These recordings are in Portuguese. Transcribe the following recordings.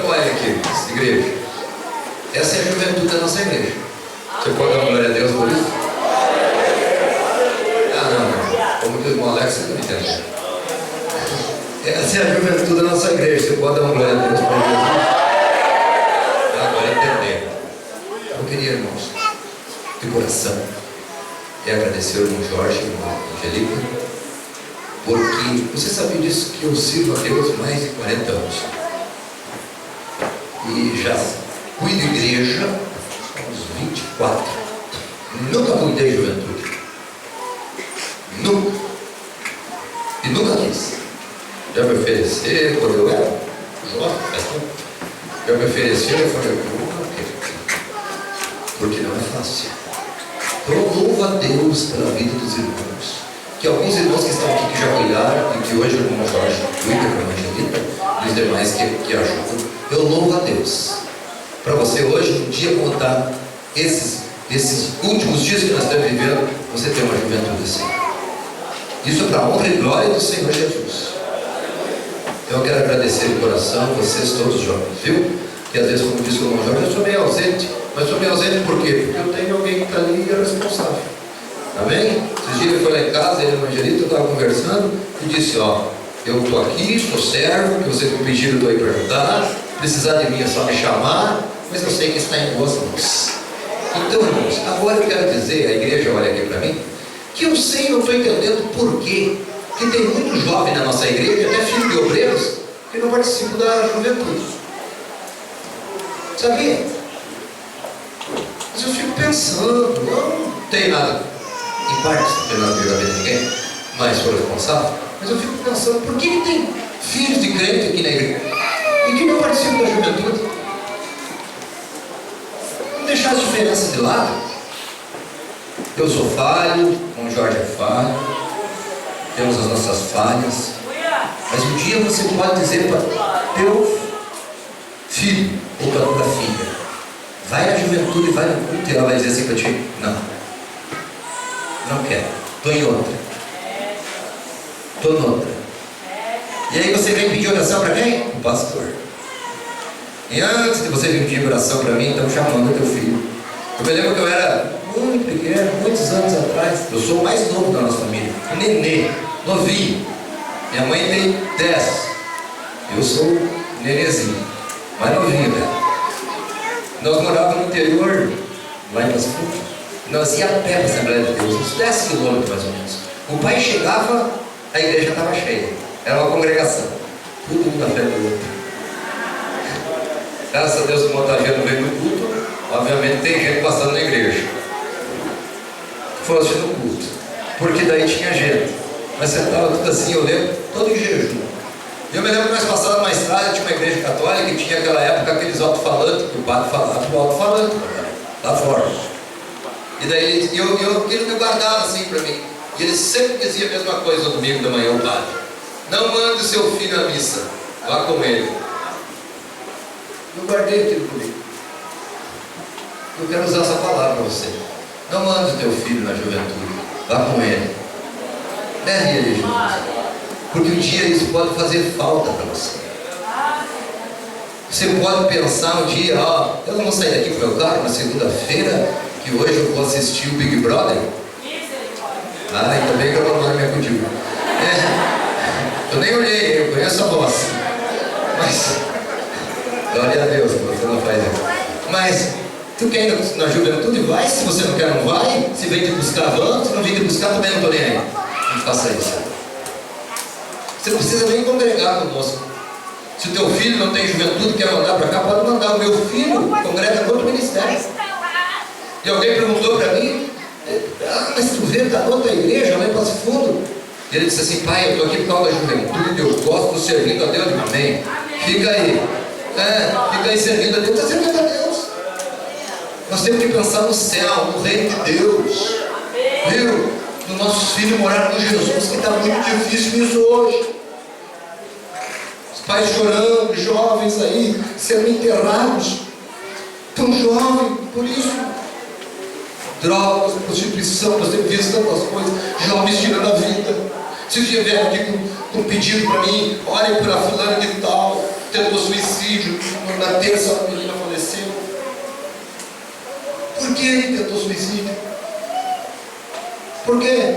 olha aqui, igreja. Essa é a juventude da nossa igreja. Você pode dar glória a Deus por isso? Ah, não. Como diz o irmão Alex, você não entende. Essa é a juventude da nossa igreja. Você pode dar uma glória a Deus por isso? Agora entender. Eu queria, irmãos, de coração, e agradecer ao irmão Jorge e ao irmão Angelica, porque você sabia disso, que eu sirvo a Deus há mais de 40 anos. E já cuido de igreja há uns 24. Nunca cuidei de juventude. Nunca. E nunca quis. Já me ofereceram quando eu era jovem, já me ofereceram, eu falei, nunca quero. Porque não é fácil. Eu louvo a Deus pela vida dos irmãos. Que alguns irmãos que estão aqui que já cuidaram, e que hoje o irmão Jorge cuida com a Angelita, e os demais que ajudam, eu louvo a Deus. Para você hoje, um dia contar esses últimos dias que nós estamos vivendo, você tem uma juventude assim. Isso é para a honra e glória do Senhor Jesus. Eu quero agradecer de coração vocês todos jovens, viu? Que às vezes, como disse o irmão Jorge, eu sou meio ausente. Mas sou meio ausente por quê? Porque eu tenho alguém que está ali e é responsável. Amém? Esses dias ele foi lá em casa, ele e o Angelito estavam conversando e disse, ó, eu estou aqui, sou servo, que vocês me pediram, eu estou aí para ajudar, precisar de mim é só me chamar, mas eu sei que está em boas mãos. Então, irmãos, agora eu quero dizer, a igreja olha aqui para mim, que eu sei, não estou entendendo por quê, que tem muito jovem na nossa igreja, até filho de obreiros, que não participam da juventude. Sabia? Mas eu fico pensando, não tem nada, em parte, não tem nada de jogar de ninguém, mas sou responsável, mas eu fico pensando, por que tem filhos de crente aqui na igreja e que não participam da juventude? Vamos deixar as diferenças de lado. Eu sou falho, o Jorge é falho, temos as nossas falhas, mas um dia você pode dizer para teu filho ou para tua filha, vai na juventude, vai no culto, e ela vai dizer assim para ti, não quero, estou em outra, estou noutra. E aí você vem pedir oração para quem? O pastor. E antes de você vir pedir oração para mim, estão chamando o teu filho. Eu me lembro que eu era muito pequeno, muitos anos atrás, eu sou o mais novo da nossa família, um nenê, novinho. Minha mãe tem 10, eu sou o nenezinho, mais novinho, né? Nós morávamos no interior, lá em Pacifico. Nós íamos a pé para a Assembleia de Deus, uns 10 quilômetros mais ou menos. O pai chegava, a igreja estava cheia. Era uma congregação. Todo mundo na frente do outro. Graças a Deus o montageiro veio no culto. Obviamente tem gente passando na igreja. Fosse no culto. Porque daí tinha gente. Mas sentava tudo assim, eu lembro, todo em jejum. Eu me lembro que nós passávamos mais tarde, tinha uma igreja católica que tinha naquela época aqueles alto-falantes, que o padre falava pro alto-falante, lá fora. E daí ele me guardava assim para mim. E ele sempre dizia a mesma coisa no domingo da manhã, o padre: não mande o seu filho à missa, vá com ele. Eu guardei aquilo comigo. Eu quero usar essa palavra para você. Não mande o teu filho na juventude, vá com ele. Leve ele junto. Porque um dia isso pode fazer falta para você. Você pode pensar um dia, eu não vou sair daqui com o meu carro na segunda-feira, que hoje eu vou assistir o Big Brother. Ainda bem que eu não mando minha contigo. Eu nem olhei, eu conheço a voz. Mas, glória a Deus, você não faz isso. Mas, tu quer ir na juventude? Vai. Se você não quer, não vai. Se vem te buscar, vamos. Se não vem te buscar, também não estou nem aí. Não faça isso. Você não precisa nem congregar conosco. Se o teu filho não tem juventude e quer mandar para cá, pode mandar. O meu filho congrega no outro ministério. E alguém perguntou para mim, mas tu vê, está outra igreja lá em Passo Fundo. E ele disse assim: pai, eu estou aqui por causa da juventude, eu gosto servindo a Deus. Amém. Fica aí. Fica aí servindo a Deus. Está servindo a Deus. Nós temos que pensar no céu, no reino de Deus. Viu? Dos nossos filhos morar com Jesus, que está muito difícil isso hoje. Os pais chorando, jovens aí, sendo enterrados. Tão jovem, por isso. Drogas, prostituição, nós temos visto tantas coisas. Jovens tirando a vida. Se vieram aqui com um pedido para mim, olhem para fulano de tal. tentou suicídio, na terça a menina faleceu. Por que ele tentou suicídio? Por quê?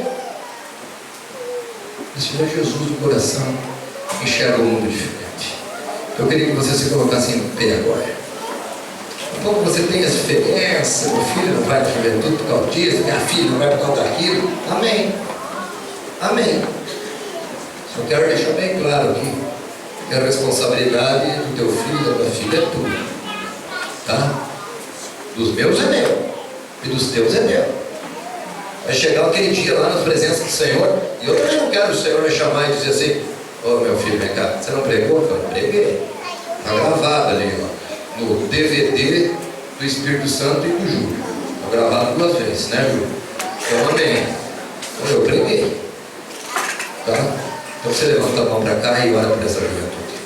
O Senhor Jesus do coração enxerga o mundo diferente. Eu queria que você se colocasse em pé agora. Então você tem essa diferença, meu filho não vai para a juventude por causa disso, minha filha não vai por causa daquilo. Amém. Amém. Só quero deixar bem claro aqui que a responsabilidade do teu filho e da tua filha é tua. Tá? Dos meus é meu. E dos teus é meu. Vai chegar aquele dia lá na presença do Senhor. E eu também não quero o Senhor me chamar e dizer assim: ô meu filho, vem cá, você não pregou? Eu falei, preguei. Está gravado ali, ó, no DVD do Espírito Santo e do Júlio. Está gravado 2 vezes, né, Júlio? Então, amém. Então, eu preguei. Tá? Então você levanta a mão para cá e ora por essa juventude.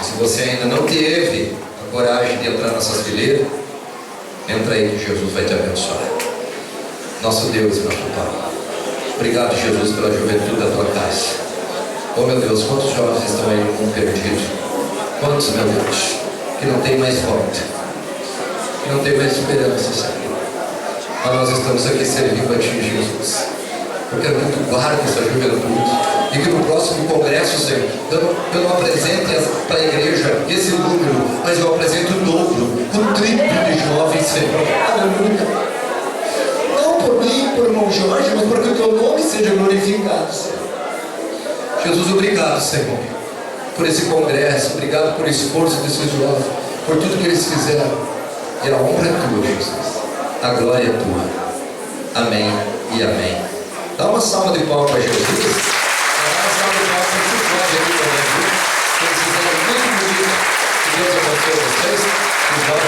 E se você ainda não teve a coragem de entrar nessas fileiras, entra aí que Jesus vai te abençoar. Nosso Deus e nosso Pai, obrigado, Jesus, pela juventude da tua casa. Oh meu Deus, quantos jovens estão aí no mundo perdido? Quantos, meu Deus, que não tem mais volta, que não tem mais esperança, Senhor. Mas nós estamos aqui servindo a Ti, Jesus. Eu quero que Tu guarde essa juventude e que no próximo congresso, Senhor, eu não apresente para a igreja esse número, mas eu apresento o dobro, o triplo de jovens, Senhor. Aleluia. Não por mim, por irmão Jorge, mas para que o Teu nome seja glorificado, Senhor. Jesus, obrigado, Senhor, por esse congresso, obrigado por esforço desses jovens, por tudo que eles fizeram. E a honra é Tua, Jesus. A glória é Tua. Amém e amém. Dá uma salva de palmas para Jesus. Dá uma salva de palmas para esse jovem aqui também, viu? Eles fizeram muito bonito. Que Deus abençoe vocês. Os jovens